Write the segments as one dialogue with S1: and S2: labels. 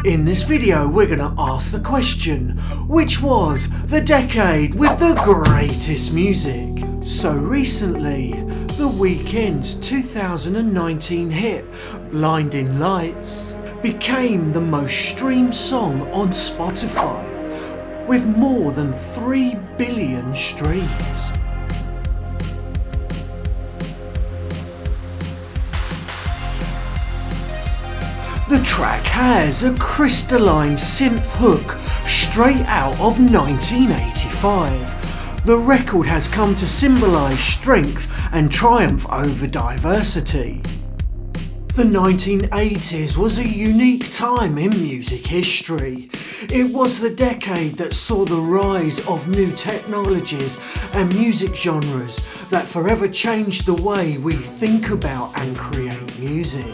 S1: In this video we're gonna ask the question, which was the decade with the greatest music? So recently, The Weeknd's 2019 hit, Blinding Lights, became the most streamed song on Spotify, with more than 3 billion streams. The track has a crystalline synth hook straight out of 1985. The record has come to symbolise strength and triumph over diversity. The 1980s was a unique time in music history. It was the decade that saw the rise of new technologies and music genres that forever changed the way we think about and create music.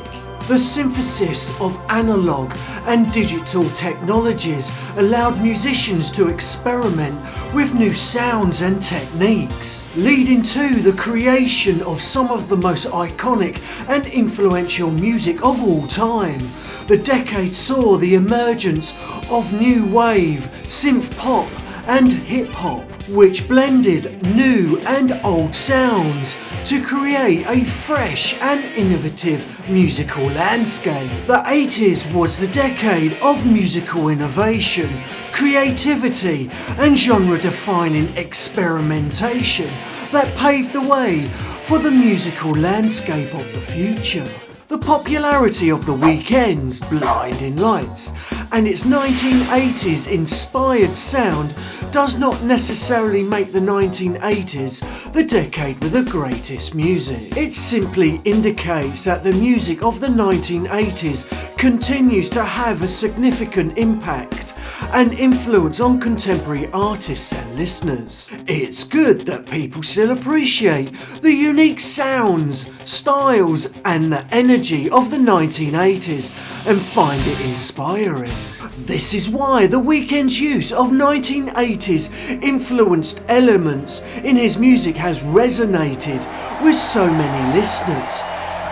S1: The synthesis of analog and digital technologies allowed musicians to experiment with new sounds and techniques, leading to the creation of some of the most iconic and influential music of all time. The decade saw the emergence of new wave, synth pop and hip hop, which blended new and old sounds to create a fresh and innovative musical landscape. The 80s was the decade of musical innovation, creativity and genre-defining experimentation that paved the way for the musical landscape of the future. The popularity of The Weeknd's Blinding Lights and its 1980s inspired sound does not necessarily make the 1980s the decade with the greatest music. It simply indicates that the music of the 1980s continues to have a significant impact and influence on contemporary artists and listeners. It's good that people still appreciate the unique sounds, styles and the energy of the 1980s and find it inspiring. This is why The Weeknd's use of 1980s influenced elements in his music has resonated with so many listeners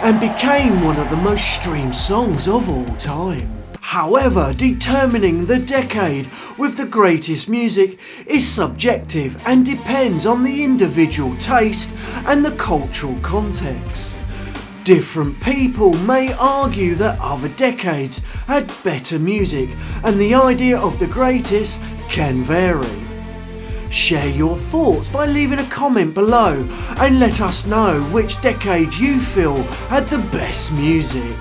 S1: and became one of the most streamed songs of all time. However, determining the decade with the greatest music is subjective and depends on the individual taste and the cultural context. Different people may argue that other decades had better music, and the idea of the greatest can vary. Share your thoughts by leaving a comment below and let us know which decade you feel had the best music.